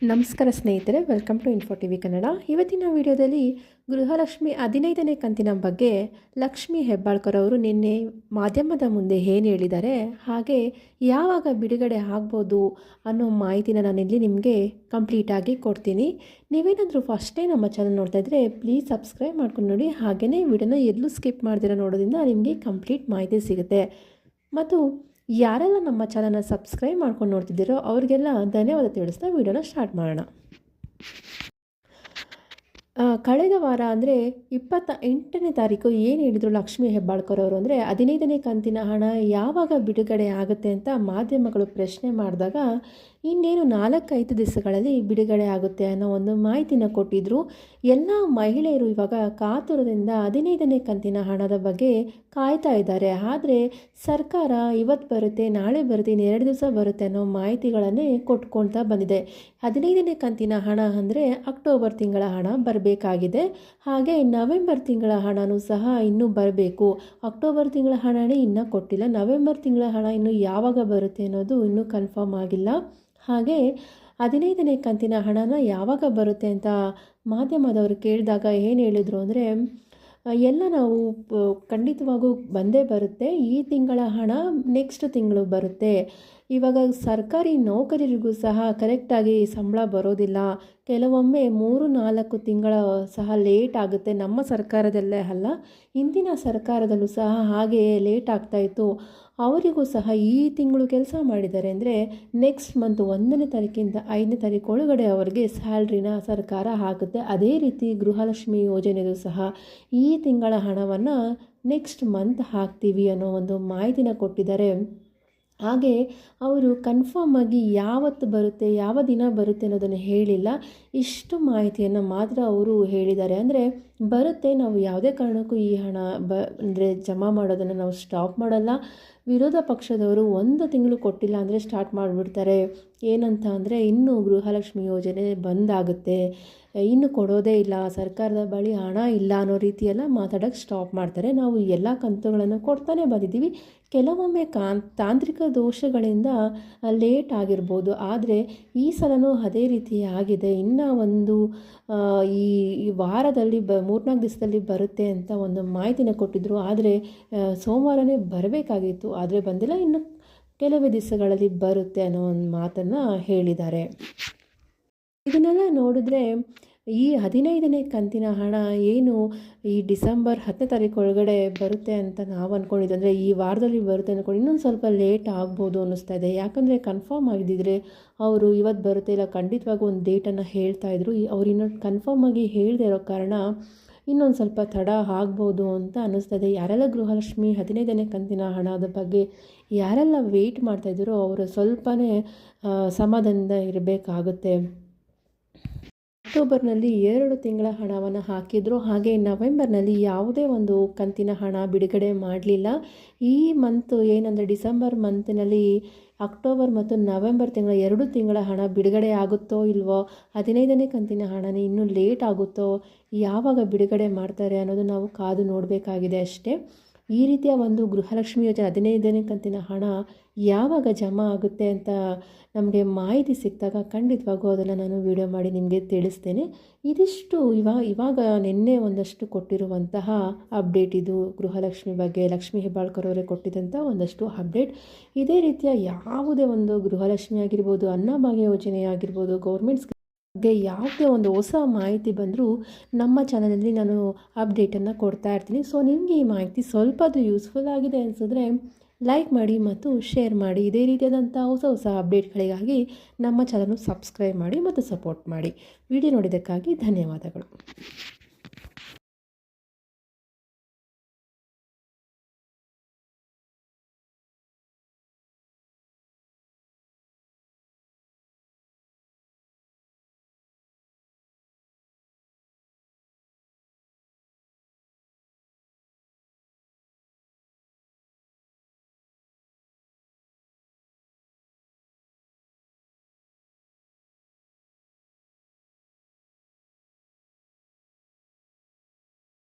ನಮಸ್ಕಾರ ಸ್ನೇಹಿತರೆ, welcome to info TV Kannada. ಇವತ್ತಿನ ವಿಡಿಯೋದಲ್ಲಿ ಗೃಹಲಕ್ಷ್ಮಿ 15ನೇ ಕಂತಿನ ಬಗ್ಗೆ ಲಕ್ಷ್ಮಿ ಹೆಬ್ಬಾಳ್ಕರ್ ಅವರು ನಿನ್ನೆ ಮಾಧ್ಯಮದ ಮುಂದೆ ಏನು ಹೇಳಿದ್ದಾರೆ, ಹಾಗೆ ಯಾವಾಗ ಬಿಡುಗಡೆ ಆಗ್ಬೋದು ಅನ್ನೋ ಮಾಹಿತಿನ ನಾನಿಲ್ಲಿ ನಿಮಗೆ ಕಂಪ್ಲೀಟಾಗಿ ಕೊಡ್ತೀನಿ. ನೀವೇನಾದರೂ ಫಸ್ಟ್ ಟೈಮ್ ನಮ್ಮ ಚಾನಲ್ ನೋಡ್ತಾ ಇದ್ದರೆ ಪ್ಲೀಸ್ ಸಬ್ಸ್ಕ್ರೈಬ್ ಮಾಡ್ಕೊಂಡು ನೋಡಿ. ಹಾಗೆಯೇ ವಿಡಿಯೋನ ಎಲ್ಲೂ ಸ್ಕಿಪ್ ಮಾಡ್ದಿರ ನೋಡೋದ್ರಿಂದ ನಿಮಗೆ ಕಂಪ್ಲೀಟ್ ಮಾಹಿತಿ ಸಿಗುತ್ತೆ. ಮತ್ತು ಯಾರೆಲ್ಲ ನಮ್ಮ ಚಾನಲ್ನ ಸಬ್ಸ್ಕ್ರೈಬ್ ಮಾಡ್ಕೊಂಡು ನೋಡ್ತಿದ್ದೀರೋ ಅವರಿಗೆಲ್ಲ ಧನ್ಯವಾದ ತಿಳಿಸ್ತಾ ವಿಡಿಯೋನ ಸ್ಟಾರ್ಟ್ ಮಾಡೋಣ. ಕಳೆದ ವಾರ ಅಂದರೆ 28ನೇ ತಾರೀಕು ಏನು ಹೇಳಿದರು ಲಕ್ಷ್ಮಿ ಹೆಬ್ಬಾಳ್ಕರ್ ಅವರು ಅಂದರೆ 15ನೇ ಕಂತಿನ ಹಣ ಯಾವಾಗ ಬಿಡುಗಡೆ ಆಗುತ್ತೆ ಅಂತ ಮಾಧ್ಯಮಗಳು ಪ್ರಶ್ನೆ ಮಾಡಿದಾಗ ಇನ್ನೇನು 4-5 ದಿವಸಗಳಲ್ಲಿ ಬಿಡುಗಡೆ ಆಗುತ್ತೆ ಅನ್ನೋ ಒಂದು ಮಾಹಿತಿನ ಕೊಟ್ಟಿದ್ದರು. ಎಲ್ಲ ಮಹಿಳೆಯರು ಇವಾಗ ಕಾತುರದಿಂದ 15ನೇ ಕಂತಿನ ಹಣದ ಬಗ್ಗೆ ಕಾಯ್ತಾ ಇದ್ದಾರೆ. ಆದರೆ ಸರ್ಕಾರ ಇವತ್ತು ಬರುತ್ತೆ, ನಾಳೆ ಬರುತ್ತೆ, ಇನ್ನು 2 ದಿವಸ ಬರುತ್ತೆ ಅನ್ನೋ ಮಾಹಿತಿಗಳನ್ನೇ ಕೊಟ್ಕೊಳ್ತಾ ಬಂದಿದೆ. 15ನೇ ಕಂತಿನ ಹಣ ಅಂದರೆ ಅಕ್ಟೋಬರ್ ತಿಂಗಳ ಹಣ ಬರಬೇಕಾಗಿದೆ. ಹಾಗೆ ನವೆಂಬರ್ ತಿಂಗಳ ಹಣನೂ ಸಹ ಇನ್ನೂ ಬರಬೇಕು. ಅಕ್ಟೋಬರ್ ತಿಂಗಳ ಹಣನೇ ಇನ್ನೂ ಕೊಟ್ಟಿಲ್ಲ. ನವೆಂಬರ್ ತಿಂಗಳ ಹಣ ಇನ್ನೂ ಯಾವಾಗ ಬರುತ್ತೆ ಅನ್ನೋದು ಇನ್ನೂ ಕನ್ಫರ್ಮ್ ಆಗಿಲ್ಲ. ಹಾಗೆ 15ನೇ ಕಂತಿನ ಹಣನ ಯಾವಾಗ ಬರುತ್ತೆ ಅಂತ ಮಾಧ್ಯಮದವರು ಕೇಳಿದಾಗ ಏನು ಹೇಳಿದರು ಅಂದರೆ, ಎಲ್ಲ ನಾವು ಖಂಡಿತವಾಗೂ ಬಂದೇ ಬರುತ್ತೆ, ಈ ತಿಂಗಳ ಹಣ ನೆಕ್ಸ್ಟ್ ತಿಂಗಳು ಬರುತ್ತೆ. ಇವಾಗ ಸರ್ಕಾರಿ ನೌಕರರಿಗೂ ಸಹ ಕರೆಕ್ಟಾಗಿ ಸಂಬಳ ಬರೋದಿಲ್ಲ. ಕೆಲವೊಮ್ಮೆ 3-4 ತಿಂಗಳ ಸಹ ಲೇಟ್ ಆಗುತ್ತೆ. ನಮ್ಮ ಸರ್ಕಾರದಲ್ಲೇ ಅಲ್ಲ, ಹಿಂದಿನ ಸರ್ಕಾರದಲ್ಲೂ ಸಹ ಹಾಗೆ ಲೇಟ್ ಆಗ್ತಾಯಿತ್ತು. ಅವರಿಗೂ ಸಹ ಈ ತಿಂಗಳು ಕೆಲಸ ಮಾಡಿದ್ದಾರೆ ಅಂದರೆ ನೆಕ್ಸ್ಟ್ ಮಂತ್ 1ನೇ ತಾರೀಕಿಂದ 5ನೇ ತಾರೀಕು ಒಳಗಡೆ ಅವರಿಗೆ ಸ್ಯಾಲ್ರಿನ ಸರ್ಕಾರ ಹಾಕುತ್ತೆ. ಅದೇ ರೀತಿ ಗೃಹಲಕ್ಷ್ಮಿ ಯೋಜನೆಗೂ ಸಹ ಈ ತಿಂಗಳ ಹಣವನ್ನು ನೆಕ್ಸ್ಟ್ ಮಂತ್ ಹಾಕ್ತೀವಿ ಅನ್ನೋ ಒಂದು ಮಾಹಿತಿನ ಕೊಟ್ಟಿದ್ದಾರೆ. ಹಾಗೆ ಅವರು ಕನ್ಫರ್ಮ್ ಆಗಿ ಯಾವತ್ತು ಬರುತ್ತೆ, ಯಾವ ದಿನ ಬರುತ್ತೆ ಅನ್ನೋದನ್ನು ಹೇಳಿಲ್ಲ. ಇಷ್ಟು ಮಾಹಿತಿಯನ್ನು ಮಾತ್ರ ಅವರು ಹೇಳಿದ್ದಾರೆ. ಅಂದರೆ ಬರುತ್ತೆ, ನಾವು ಯಾವುದೇ ಕಾರಣಕ್ಕೂ ಈ ಹಣ ಅಂದರೆ ಜಮಾ ಮಾಡೋದನ್ನು ನಾವು ಸ್ಟಾಪ್ ಮಾಡಲ್ಲ. ವಿರೋಧ ಪಕ್ಷದವರು 1 ತಿಂಗಳು ಕೊಟ್ಟಿಲ್ಲ ಅಂದರೆ ಸ್ಟಾರ್ಟ್ ಮಾಡಿಬಿಡ್ತಾರೆ. ಏನಂತ ಅಂದರೆ ಇನ್ನೂ ಗೃಹಲಕ್ಷ್ಮಿ ಯೋಜನೆ ಬಂದಾಗುತ್ತೆ, ಇನ್ನು ಕೊಡೋದೇ ಇಲ್ಲ, ಸರ್ಕಾರದ ಬಳಿ ಹಣ ಇಲ್ಲ ಅನ್ನೋ ರೀತಿಯೆಲ್ಲ ಮಾತಾಡೋಕ್ಕೆ ಸ್ಟಾಪ್ ಮಾಡ್ತಾರೆ. ನಾವು ಎಲ್ಲ ಕಂತುಗಳನ್ನು ಕೊಡ್ತಾನೆ ಬಂದಿದ್ದೀವಿ. ಕೆಲವೊಮ್ಮೆ ತಾಂತ್ರಿಕ ದೋಷಗಳಿಂದ ಲೇಟ್ ಆಗಿರ್ಬೋದು, ಆದರೆ ಈ ಸಲನೂ ಅದೇ ರೀತಿ ಆಗಿದೆ. ಇನ್ನು ಒಂದು ಈ ವಾರದಲ್ಲಿ 3-4 ದಿವಸದಲ್ಲಿ ಬರುತ್ತೆ ಅಂತ ಒಂದು ಮಾಹಿತಿನ ಕೊಟ್ಟಿದ್ದರು. ಆದರೆ ಸೋಮವಾರನೇ ಬರಬೇಕಾಗಿತ್ತು, ಆದರೆ ಬಂದಿಲ್ಲ. ಇನ್ನು ಕೆಲವೇ ದಿವಸಗಳಲ್ಲಿ ಬರುತ್ತೆ ಅನ್ನೋ ಒಂದು ಮಾತನ್ನು ಹೇಳಿದ್ದಾರೆ. ಇದನ್ನೆಲ್ಲ ನೋಡಿದ್ರೆ ಈ 15ನೇ ಕಂತಿನ ಹಣ ಏನು ಈ ಡಿಸೆಂಬರ್ 10ನೇ ತಾರೀಕು ಒಳಗಡೆ ಬರುತ್ತೆ ಅಂತ ನಾವು ಅಂದ್ಕೊಂಡಿದ್ದು, ಅಂದರೆ ಈ ವಾರದಲ್ಲಿ ಬರುತ್ತೆ ಅಂದ್ಕೊಂಡು ಇನ್ನೊಂದು ಸ್ವಲ್ಪ ಲೇಟ್ ಆಗ್ಬೋದು ಅನ್ನಿಸ್ತಾ ಇದೆ. ಯಾಕಂದರೆ ಕನ್ಫರ್ಮ್ ಆಗಿದ್ದಿದ್ರೆ ಅವರು ಇವತ್ತು ಬರುತ್ತೆ ಇಲ್ಲ ಖಂಡಿತವಾಗೂ ಒಂದು ಡೇಟನ್ನು ಹೇಳ್ತಾಯಿದ್ರು. ಅವ್ರು ಇನ್ನೊಂದು ಕನ್ಫರ್ಮ್ ಆಗಿ ಹೇಳದೇ ಇರೋ ಕಾರಣ ಇನ್ನೊಂದು ಸ್ವಲ್ಪ ತಡ ಆಗ್ಬೋದು ಅಂತ ಅನ್ನಿಸ್ತದೆ. ಯಾರೆಲ್ಲ ಗೃಹಲಕ್ಷ್ಮಿ 15ನೇ ಕಂತಿನ ಹಣದ ಬಗ್ಗೆ ಯಾರೆಲ್ಲ ವೆಯ್ಟ್ ಮಾಡ್ತಾಯಿದ್ದಾರೋ ಅವರು ಸ್ವಲ್ಪನೇ ಸಮಾಧಾನದಿಂದ ಇರಬೇಕಾಗುತ್ತೆ. ಅಕ್ಟೋಬರ್ನಲ್ಲಿ 2 ತಿಂಗಳ ಹಣವನ್ನು ಹಾಕಿದ್ರು. ಹಾಗೆ ನವೆಂಬರ್ನಲ್ಲಿ ಯಾವುದೇ ಒಂದು ಕಂತಿನ ಹಣ ಬಿಡುಗಡೆ ಮಾಡಲಿಲ್ಲ. ಈ ಮಂತ್ ಏನಂದರೆ ಡಿಸೆಂಬರ್ ಮಂತ್ನಲ್ಲಿ ಅಕ್ಟೋಬರ್ ಮತ್ತು ನವೆಂಬರ್ ತಿಂಗಳ 2 ತಿಂಗಳ ಹಣ ಬಿಡುಗಡೆ ಆಗುತ್ತೋ ಇಲ್ವೋ, 15ನೇ ಕಂತಿನ ಹಣನೇ ಇನ್ನೂ ಲೇಟ್ ಆಗುತ್ತೋ, ಯಾವಾಗ ಬಿಡುಗಡೆ ಮಾಡ್ತಾರೆ ಅನ್ನೋದು ನಾವು ಕಾದು ನೋಡಬೇಕಾಗಿದೆ ಅಷ್ಟೇ. ಈ ರೀತಿಯ ಒಂದು ಗೃಹಲಕ್ಷ್ಮಿ ಯೋಜನೆ 15ನೇ ಕಂತಿನ ಹಣ ಯಾವಾಗ ಜಮಾ ಆಗುತ್ತೆ ಅಂತ ನಮಗೆ ಮಾಹಿತಿ ಸಿಕ್ಕಿದಾಗ ಖಂಡಿತವಾಗೂ ಅದನ್ನು ನಾನು ವಿಡಿಯೋ ಮಾಡಿ ನಿಮಗೆ ತಿಳಿಸ್ತೇನೆ. ಇದಿಷ್ಟು ಇವಾಗ ನಿನ್ನೆ ಒಂದಷ್ಟು ಕೊಟ್ಟಿರುವಂತಹ ಅಪ್ಡೇಟ್. ಇದು ಗೃಹಲಕ್ಷ್ಮಿ ಬಗ್ಗೆ ಲಕ್ಷ್ಮಿ ಹೆಬ್ಬಾಳ್ಕರ್ ಅವರೇ ಕೊಟ್ಟಿದ್ದಂಥ ಒಂದಷ್ಟು ಅಪ್ಡೇಟ್. ಇದೇ ರೀತಿಯ ಯಾವುದೇ ಒಂದು ಗೃಹಲಕ್ಷ್ಮಿ ಆಗಿರ್ಬೋದು, ಅನ್ನಭಾಗ್ಯ ಯೋಜನೆ ಆಗಿರ್ಬೋದು, ಗೌರ್ಮೆಂಟ್ಸ್ ಬಗ್ಗೆ ಯಾವುದೇ ಒಂದು ಹೊಸ ಮಾಹಿತಿ ಬಂದರೂ ನಮ್ಮ ಚಾನಲಲ್ಲಿ ನಾನು ಅಪ್ಡೇಟನ್ನು ಕೊಡ್ತಾ ಇರ್ತೀನಿ. ಸೊ ನಿಮಗೆ ಈ ಮಾಹಿತಿ ಸ್ವಲ್ಪ ಅದು ಯೂಸ್ಫುಲ್ ಆಗಿದೆ ಅನಿಸಿದ್ರೆ ಲೈಕ್ ಮಾಡಿ ಮತ್ತು ಶೇರ್ ಮಾಡಿ. ಇದೇ ರೀತಿಯಾದಂಥ ಹೊಸ ಅಪ್ಡೇಟ್ಗಳಿಗಾಗಿ ನಮ್ಮ ಚಾನಲ್ನ ಸಬ್ಸ್ಕ್ರೈಬ್ ಮಾಡಿ ಮತ್ತು ಸಪೋರ್ಟ್ ಮಾಡಿ. ವಿಡಿಯೋ ನೋಡಿದ್ದಕ್ಕಾಗಿ ಧನ್ಯವಾದಗಳು.